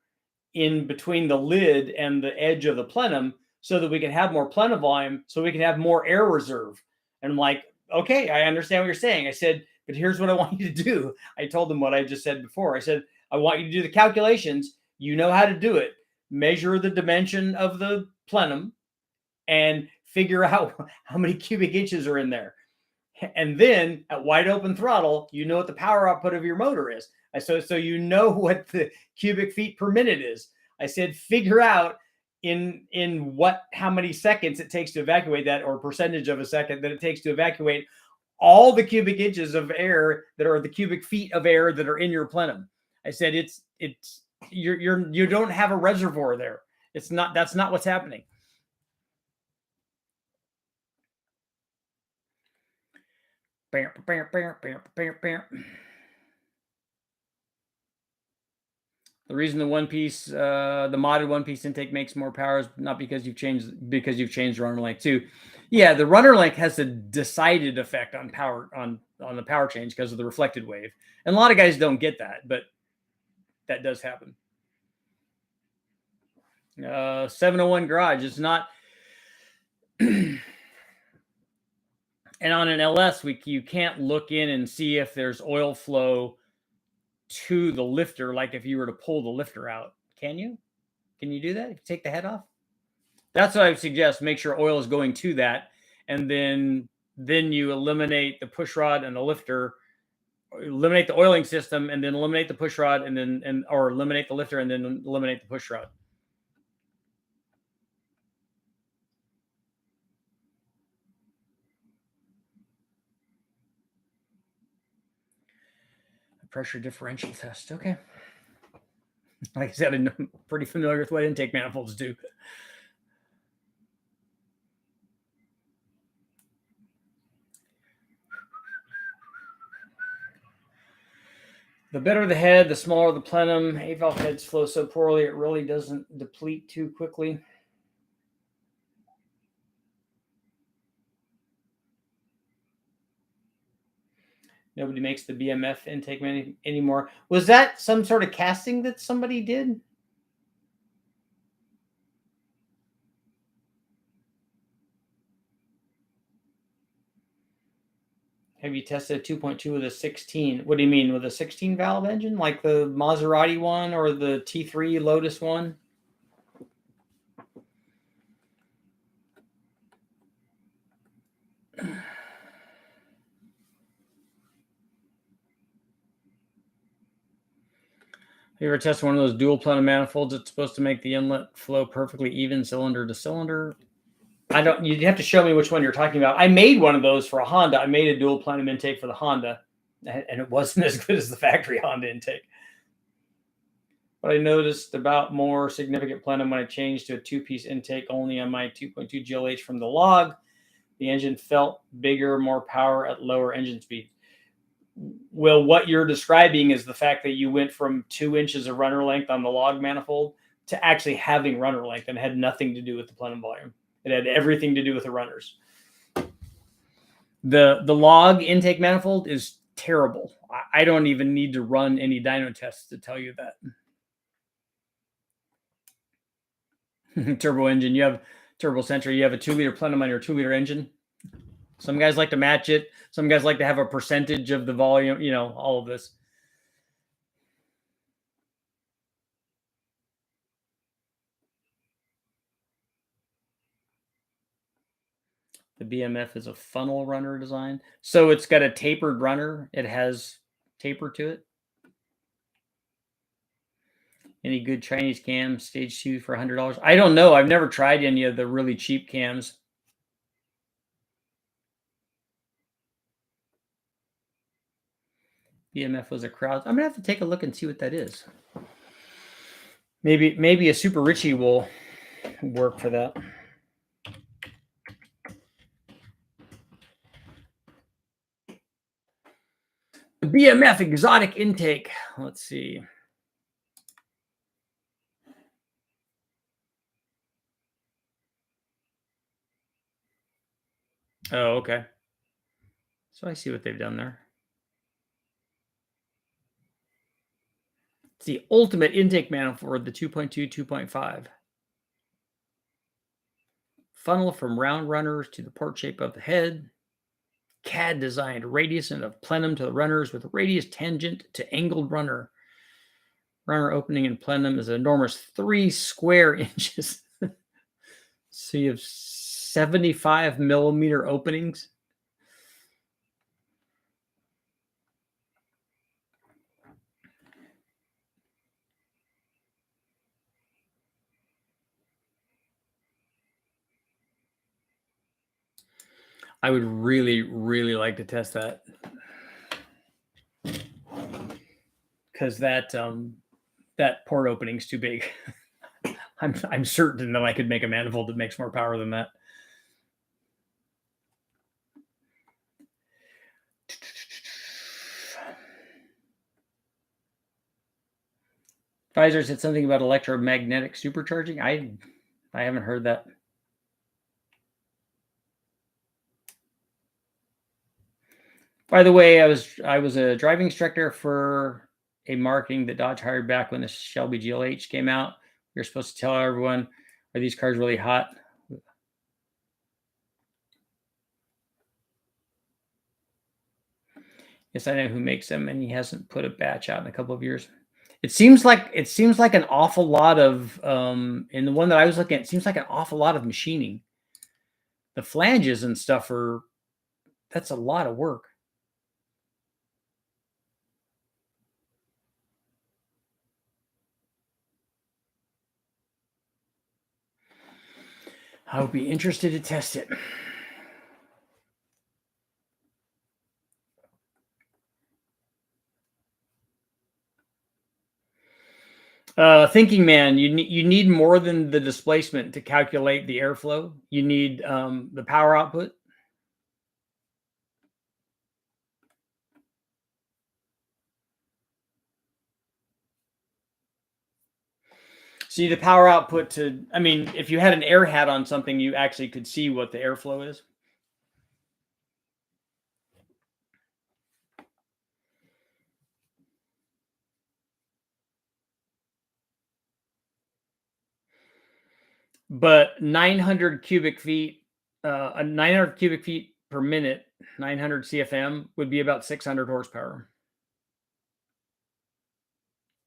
in between the lid and the edge of the plenum so that we can have more plenum volume, so we can have more air reserve." And I'm like, "Okay, I understand what you're saying." I said, "But here's what I want you to do." I told them what I just said before. I said, "I want you to do the calculations. You know how to do it. Measure the dimension of the plenum and figure out how many cubic inches are in there. And then at wide open throttle, you know what the power output of your motor is. So you know what the cubic feet per minute is." I said, figure out in how many seconds it takes to evacuate that, or percentage of a second that it takes to evacuate all the cubic inches of air that are the cubic feet of air that are in your plenum. I said, you don't have a reservoir there. That's not what's happening. The reason the the modded one piece intake makes more power is not because you've changed runner length too. Yeah, the runner length has a decided effect on power on the power change because of the reflected wave, and a lot of guys don't get that, but that does happen. 701 garage is not. And on an LS, you can't look in and see if there's oil flow to the lifter, like if you were to pull the lifter out. Can you? Can you do that if you take the head off? That's what I would suggest. Make sure oil is going to that, and then you eliminate the push rod and the lifter, eliminate the oiling system, and then eliminate the push rod, or eliminate the lifter and then eliminate the push rod. Pressure differential test. Okay. Like I said, I'm pretty familiar with what intake manifolds do. The better the head, the smaller the plenum. A-valve heads flow so poorly, it really doesn't deplete too quickly. Nobody makes the BMF intake anymore. Was that some sort of casting that somebody did? Have you tested a 2.2 with a 16? What do you mean, with a 16 valve engine, like the Maserati one or the T3 Lotus one? You ever tested one of those dual plenum manifolds? It's supposed to make the inlet flow perfectly even cylinder to cylinder. I don't. You'd have to show me which one you're talking about. I made one of those for a Honda. I made a dual plenum intake for the Honda, and it wasn't as good as the factory Honda intake. But I noticed about more significant plenum when I changed to a two-piece intake only on my 2.2 GLH from the log. The engine felt bigger, more power at lower engine speed. Well, what you're describing is the fact that you went from 2 inches of runner length on the log manifold to actually having runner length, and it had nothing to do with the plenum volume. It had everything to do with the runners. The log intake manifold is terrible. I don't even need to run any dyno tests to tell you that. Turbo engine, you have turbo central, you have a 2-liter plenum on your 2-liter engine. Some guys like to match it. Some guys like to have a percentage of the volume, all of this. The BMF is a funnel runner design. So it's got a tapered runner. It has taper to it. Any good Chinese cams, stage 2 for $100? I don't know. I've never tried any of the really cheap cams. BMF was a crowd. I'm gonna have to take a look and see what that is. Maybe a Super Richie will work for that. The BMF exotic intake. Let's see. Oh, okay. So I see what they've done there. It's the ultimate intake manifold, the 2.2, 2.5. Funnel from round runners to the port shape of the head. CAD designed radius and of plenum to the runners with radius tangent to angled runner. Runner opening in plenum is an enormous 3 square inches. So you have 75 millimeter openings. I would really, really like to test that. Because that port opening's too big. I'm certain that I could make a manifold that makes more power than that. Vizard said something about electromagnetic supercharging. I haven't heard that. By the way, I was a driving instructor for a marketing that Dodge hired back when the Shelby GLH came out. We were supposed to tell everyone, are these cars really hot? Yes, I know who makes them, and he hasn't put a batch out in a couple of years. It seems like an awful lot of in the one that I was looking at, it seems like an awful lot of machining. The flanges and stuff that's a lot of work. I would be interested to test it. Thinking man, you need more than the displacement to calculate the airflow. You need the power output. See the power output to, I mean, if you had an air hat on something, you actually could see what the airflow is. But 900 cubic feet, 900 cubic feet per minute, 900 CFM would be about 600 horsepower.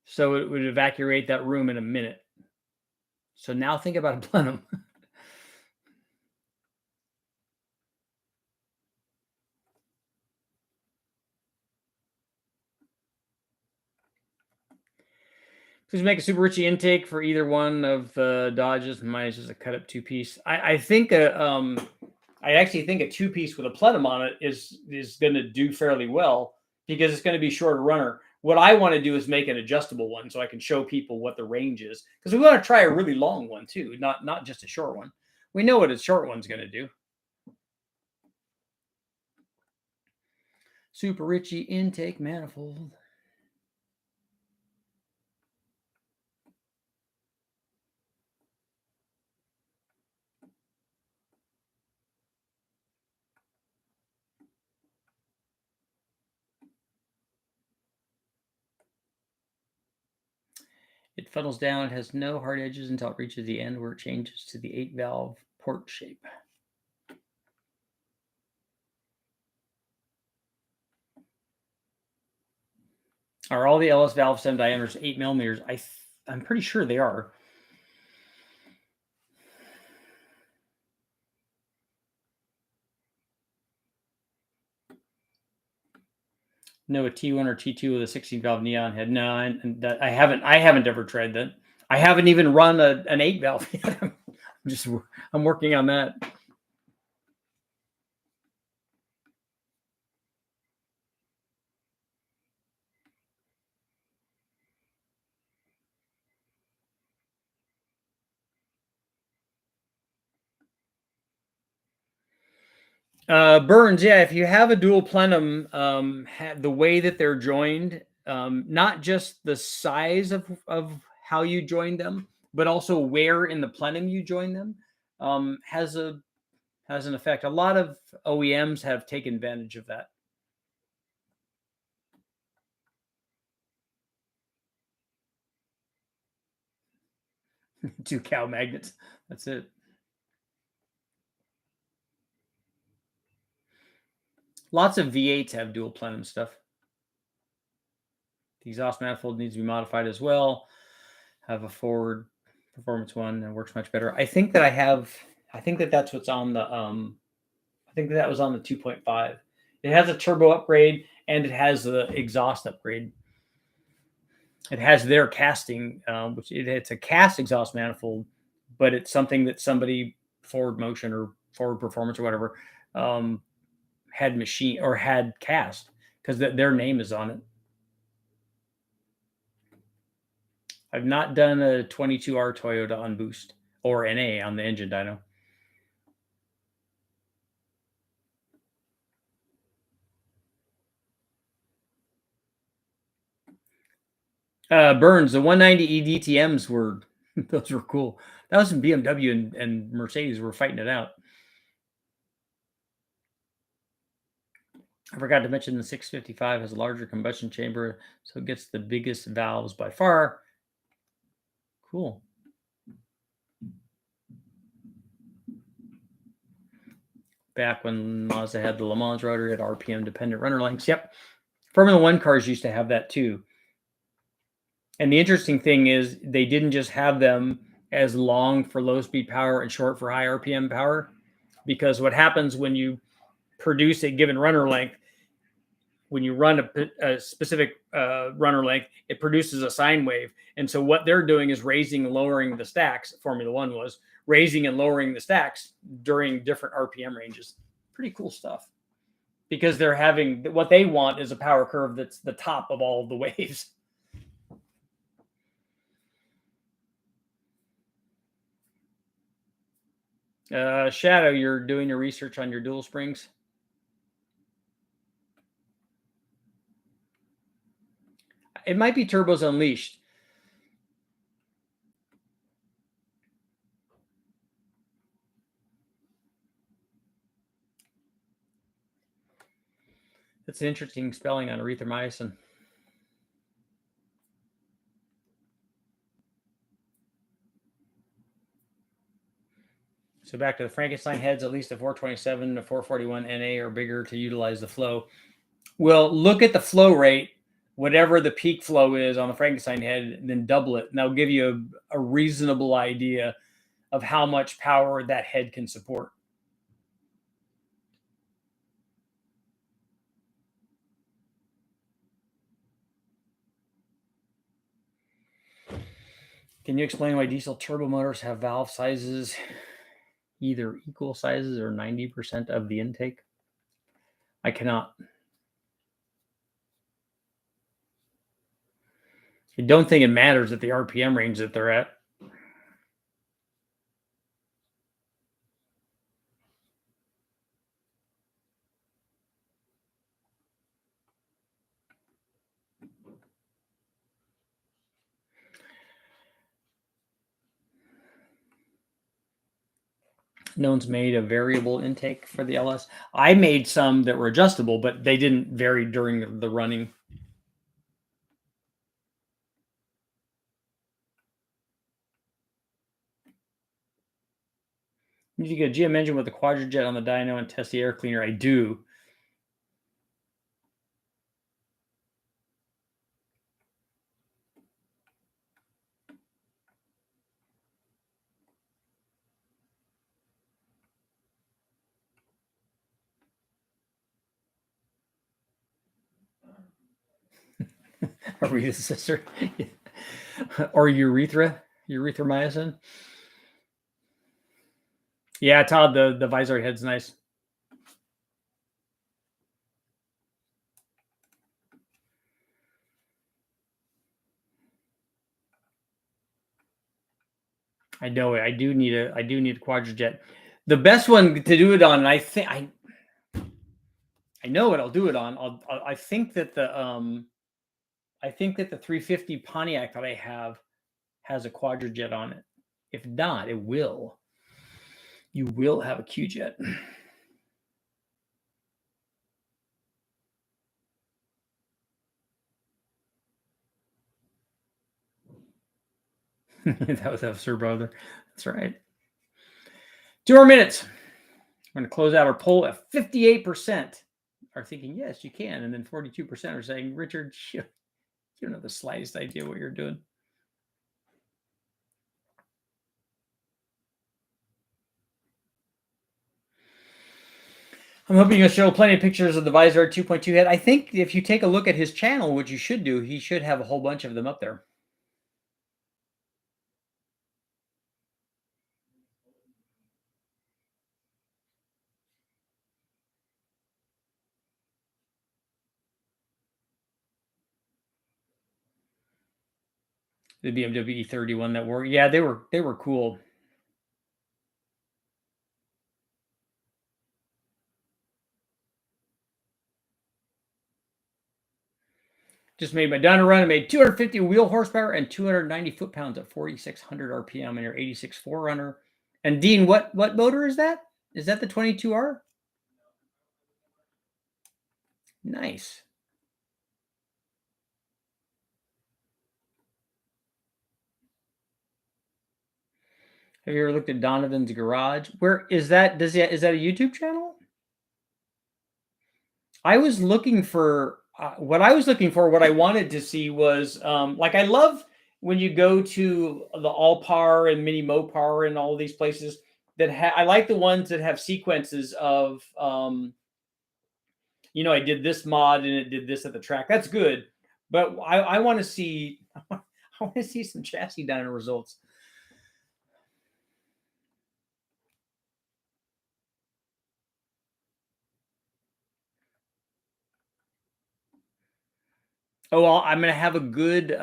So it would evacuate that room in a minute. So now think about a plenum. Please make a Super Richie intake for either one of the Dodges. Mine is just a cut up 2-piece. I think I actually think a 2-piece with a plenum on it is going to do fairly well because it's going to be shorter runner. What I want to do is make an adjustable one so I can show people what the range is, because we want to try a really long one too, not just a short one. We know what a short one's going to do. Super Richie intake manifold. It funnels down, it has no hard edges until it reaches the end where it changes to the 8-valve port shape. Are all the LS valve stem diameters 8 millimeters? I'm pretty sure they are. No, a T1 or T2 with a 16 valve neon head. No, I haven't ever tried that. I haven't even run an 8 valve yet. I'm working on that. Burns, yeah. If you have a dual plenum, the way that they're joined, not just the size of how you join them, but also where in the plenum you join them, has an effect. A lot of OEMs have taken advantage of that. 2 cow magnets. That's it. Lots of V8s have dual plenum stuff. The exhaust manifold needs to be modified as well. Have a forward performance one and works much better. I think that's what's on the I think that was on the 2.5. It has a turbo upgrade and it has the exhaust upgrade. It has their casting, it's a cast exhaust manifold, but it's something that somebody, forward motion or forward performance or whatever, had machine or had cast because their name is on it. I've not done a 22R Toyota on boost or NA on the engine dyno. Burns, the 190 EDTMs were those were cool. That was some BMW and Mercedes were fighting it out. I forgot to mention the 655 has a larger combustion chamber, so it gets the biggest valves by far. Cool. Back when Mazda had the Le Mans rotor, it had RPM dependent runner lengths. Yep. Formula One cars used to have that too. And the interesting thing is they didn't just have them as long for low speed power and short for high RPM power, because what happens when you produce a given runner length, when you run a specific runner length, it produces a sine wave. And so what they're doing is raising and lowering the stacks. Formula One was raising and lowering the stacks during different RPM ranges. Pretty cool stuff, because they're having, what they want is a power curve that's the top of all of the waves. Shadow, you're doing your research on your dual springs. It might be Turbos Unleashed. That's an interesting spelling on erythromycin. So back to the Frankenstein heads, at least a 427 to 441 NA or bigger to utilize the flow. Well, look at the flow rate, whatever the peak flow is on the Frankenstein head, and then double it. And that'll give you a reasonable idea of how much power that head can support. Can you explain why diesel turbo motors have valve sizes either equal sizes or 90% of the intake? I cannot. I don't think it matters at the RPM range that they're at. No one's made a variable intake for the LS. I made some that were adjustable, but they didn't vary during the running. You need to get a GM engine with a quadrajet on the dyno and test the air cleaner. I do. Rita's sister. Or erythromycin. Yeah, Todd, the Vizard head's nice. I know it. I do need a quadrijet. The best one to do it on, and I think I know what I'll do it on. I think that the 350 Pontiac that I have has a quadrijet on it. If not, it will. You will have a Q-jet. That was Sir Brother. That's right. 2 more minutes. We're going to close out our poll at 58% are thinking, yes, you can. And then 42% are saying, Richard, you don't have the slightest idea what you're doing. I'm hoping you'll show plenty of pictures of the Vizard 2.2 head. I think if you take a look at his channel, which you should do, he should have a whole bunch of them up there. The BMW E31 that were, yeah, they were cool. Just made my dyno run. I made 250 wheel horsepower and 290 foot-pounds at 4,600 RPM in your 86 4Runner. And Dean, what motor is that? Is that the 22R? Nice. Have you ever looked at Donovan's Garage? Where is that? Is that a YouTube channel? I was looking for what I wanted to see was like, I love when you go to the Allpar and Mini Mopar and all these places that I like the ones that have sequences of you know, I did this mod and it did this at the track. That's good, but I want to see I want to see some chassis dyno results. Oh, well, I'm gonna have a good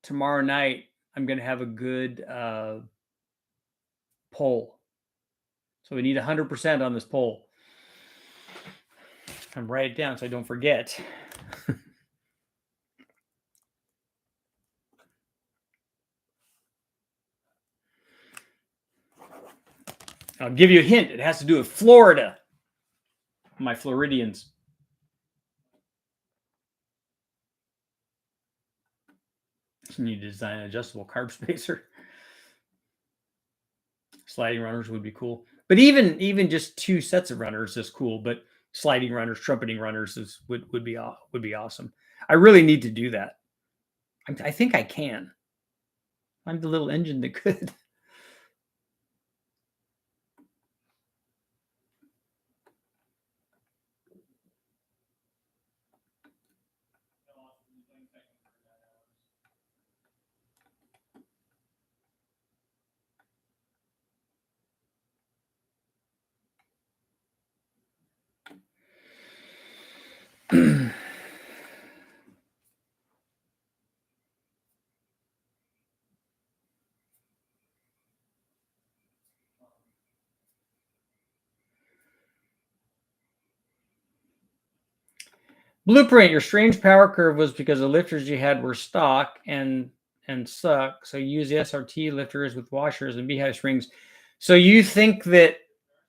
tomorrow night. I'm gonna have a good poll. So we need 100% on this poll. I'm write it down so I don't forget. I'll give you a hint. It has to do with Florida. My Floridians. You need to design an adjustable carb spacer. Sliding runners would be cool. But even just 2 sets of runners is cool. But sliding runners, trumpeting runners would be awesome. I really need to do that. I think I can. I'm the little engine that could. Blueprint, your strange power curve was because the lifters you had were stock and suck. So you use the SRT lifters with washers and beehive springs. So you think that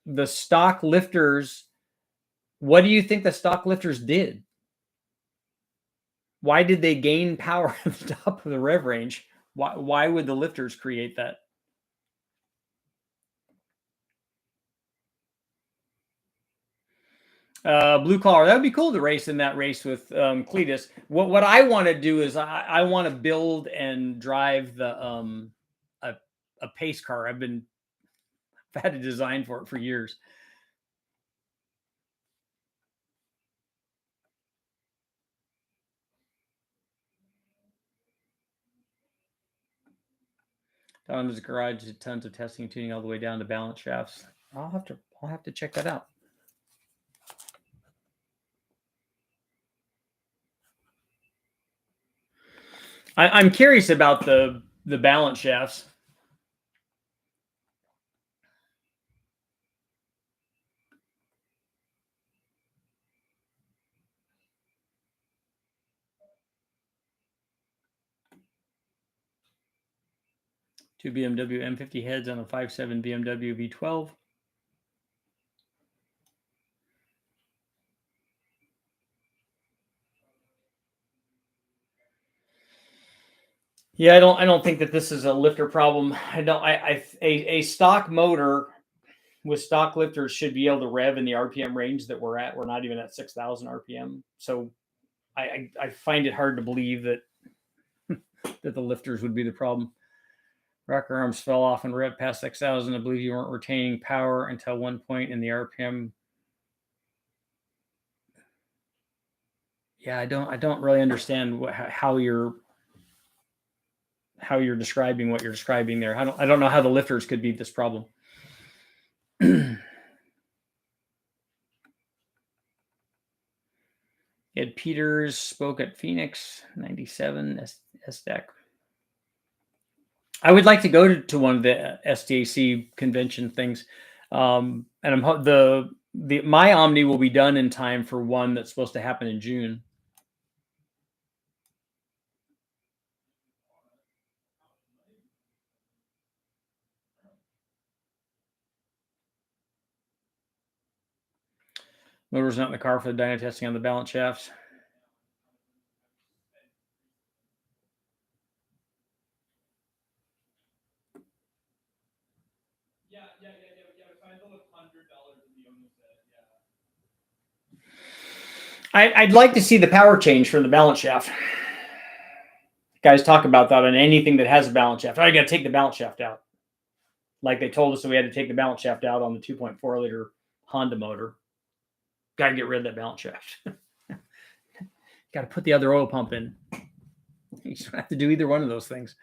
the stock lifters, what do you think the stock lifters did? Why did they gain power at the top of the rev range? Why would the lifters create that? Blue collar, that would be cool to race in that race with Cletus. What I want to do is I want to build and drive the a pace car. I've had a design for it for years. Found his garage did tons of testing and tuning all the way down to balance shafts. I'll have to check that out. I'm curious about the balance shafts. Two BMW M50 heads on a 5.7 BMW V12. Yeah, I don't think that this is a lifter problem. A stock motor with stock lifters should be able to rev in the RPM range that we're at. We're not even at 6,000 RPM. So I find it hard to believe that that the lifters would be the problem. Rocker arms fell off and rev past 6,000. I believe you weren't retaining power until one point in the RPM. Yeah, I don't really understand how you're describing what you're describing there. I don't know how the lifters could be this problem. Ed Peters spoke at Phoenix 97 SDAC. I would like to go to one of the SDAC convention things, and I'm my Omni will be done in time for one that's supposed to happen in June. Motor's not in the car for the dyno testing on the balance shafts. I'd like to see the power change for the balance shaft. Guys talk about that on anything that has a balance shaft. I got to take the balance shaft out. Like they told us that we had to take the balance shaft out on the 2.4 liter Honda motor. Got to get rid of that balance shaft. Got to put the other oil pump in. You don't have to do either one of those things.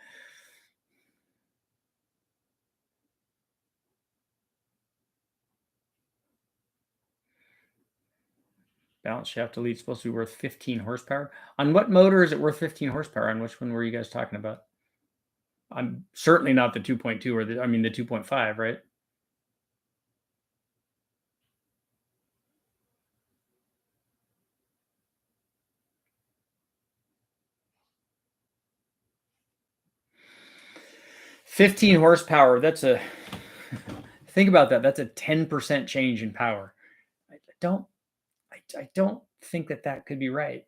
Balance shaft delete supposed to be worth 15 horsepower. On what motor is it worth 15 horsepower? On which one were you guys talking about? I'm certainly not the 2.2 or the 2.5, right? $15 horsepower. That's a think about that. That's a 10% change in power. I don't think that could be right.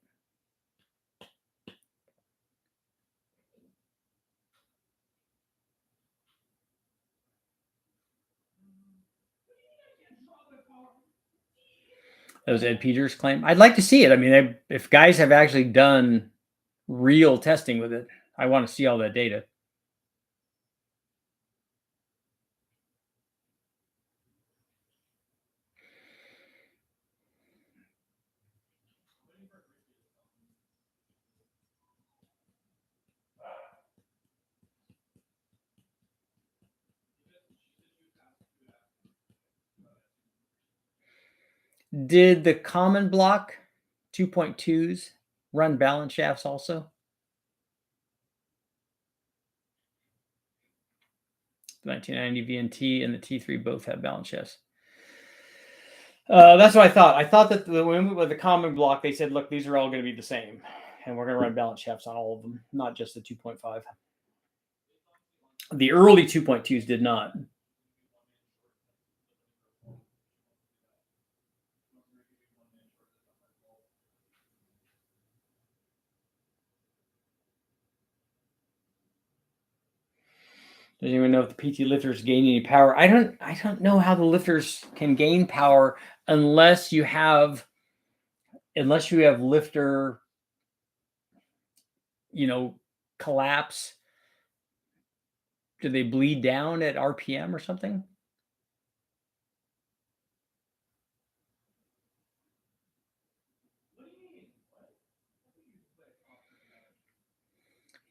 That was Ed Peters' claim. I'd like to see it. I mean, if guys have actually done real testing with it, I want to see all that data. Did the common block 2.2s run balance shafts also? The 1990 VNT and the T3 both have balance shafts. That's what I thought. I thought that with the common block, they said, look, these are all going to be the same. And we're going to run balance shafts on all of them, not just the 2.5. The early 2.2s did not. Doesn't even know if the PT lifters gain any power. I don't know how the lifters can gain power unless you have lifter, collapse. Do they bleed down at RPM or something?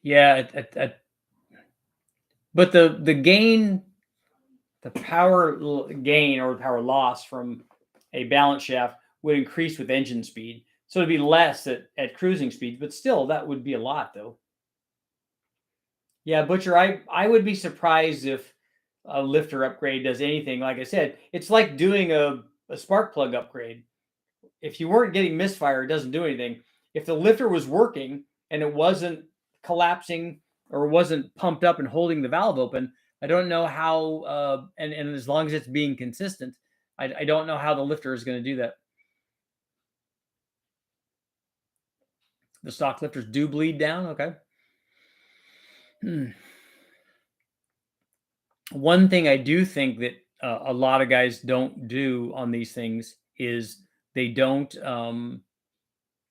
Yeah, But the gain, the power gain or power loss from a balance shaft would increase with engine speed. So it'd be less at cruising speeds, but still that would be a lot though. Yeah, Butcher, I would be surprised if a lifter upgrade does anything. Like I said, it's like doing a spark plug upgrade. If you weren't getting misfire, it doesn't do anything. If the lifter was working and it wasn't collapsing or wasn't pumped up and holding the valve open, I don't know how, and as long as it's being consistent, I don't know how the lifter is going to do that. The stock lifters do bleed down. Okay. One thing I do think that a lot of guys don't do on these things is they don't.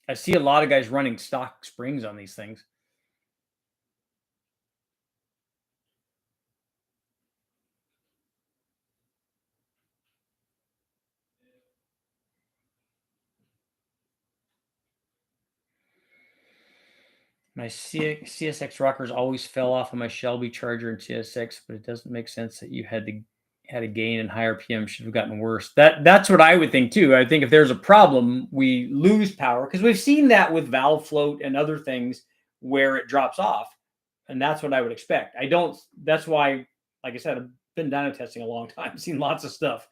I see a lot of guys running stock springs on these things. My CSX rockers always fell off of my Shelby Charger and CSX, but it doesn't make sense that you had a gain and higher PM should have gotten worse. That's what I would think too. I think if there's a problem, we lose power because we've seen that with valve float and other things where it drops off, and that's what I would expect. I don't. That's why, like I said, I've been dyno testing a long time, seen lots of stuff,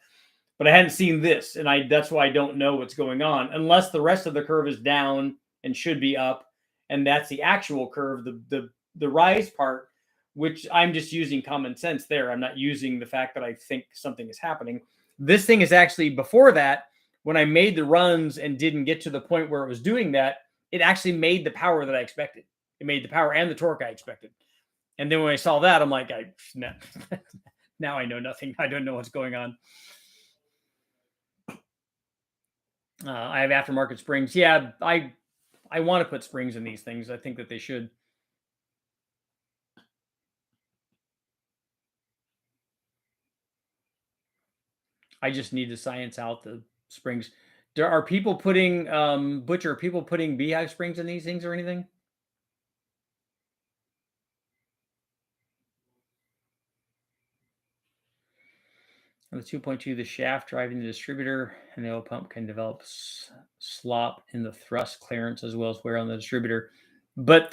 but I hadn't seen this, and that's why I don't know what's going on unless the rest of the curve is down and should be up, and that's the actual curve. The rise part, which I'm just using common sense there. I'm not using the fact that I think something is happening. This thing is actually before that. When I made the runs and didn't get to the point where it was doing that, it actually made the power that I expected. It made the power and the torque I expected. And then when I saw that, I'm like, now I know nothing. I don't know what's going on. I have aftermarket springs. Yeah, I want to put springs in these things. I think that they should. I just need to science out the springs. Are people putting Butcher? Are people putting beehive springs in these things or anything? On the 2.2, the shaft driving the distributor and the oil pump can develop slop in the thrust clearance as well as wear on the distributor. But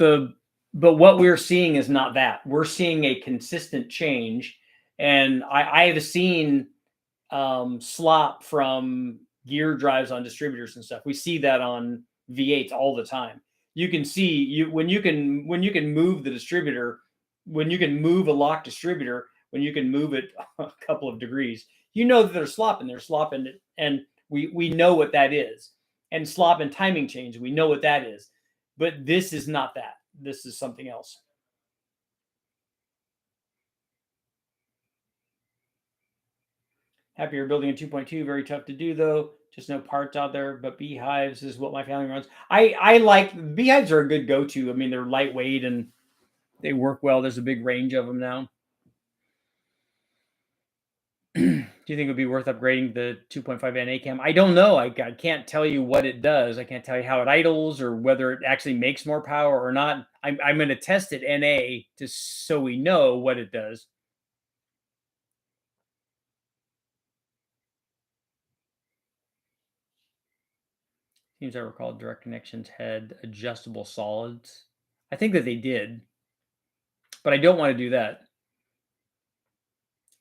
what we're seeing is not that. We're seeing a consistent change, and I have seen slop from gear drives on distributors and stuff. We see that on V8s all the time. You can see when you can move the distributor, when you can move a lock distributor, when you can move it a couple of degrees, you know that they're slopping. They're slopping it, and we know what that is. And slop and timing change, we know what that is. But this is not that. This is something else. Happier building a 2.2. Very tough to do though. Just no parts out there. But beehives is what my family runs. I like beehives are a good go to. I mean, they're lightweight and they work well. There's a big range of them now. Do you think it would be worth upgrading the 2.5 NA cam? I don't know. I can't tell you what it does. I can't tell you how it idles or whether it actually makes more power or not. I'm going to test it NA so we know what it does. Seems I recall direct connections had adjustable solids. I think that they did, but I don't want to do that.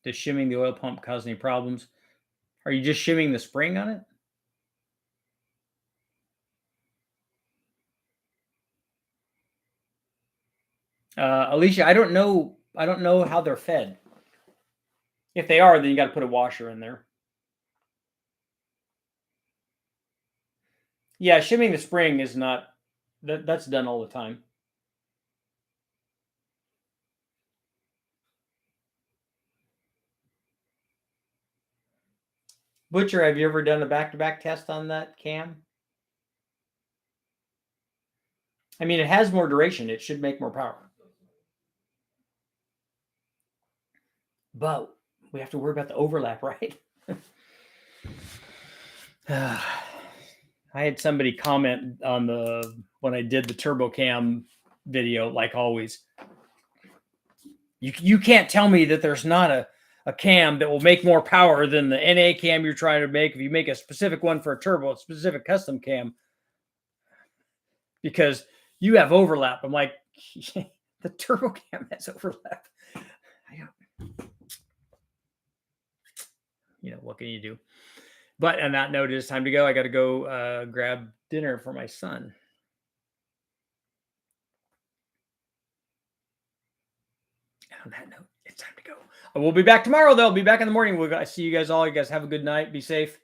Does shimming the oil pump cause any problems? Are you just shimming the spring on it? Alicia, I don't know. I don't know how they're fed. If they are, then you got to put a washer in there. Yeah, shimming the spring is not. That's done all the time. Butcher, have you ever done a back-to-back test on that cam? I mean, it has more duration. It should make more power. But we have to worry about the overlap, right? I had somebody comment on when I did the turbo cam video, like always. You can't tell me that there's not a cam that will make more power than the NA cam you're trying to make. If you make a specific one for a turbo, a specific custom cam, because you have overlap. I'm like, the turbo cam has overlap. What can you do? But on that note, it's time to go. I got to go grab dinner for my son. And on that note, it's time to go. We'll be back tomorrow, though. I'll be back in the morning. We'll see you guys all. You guys have a good night. Be safe.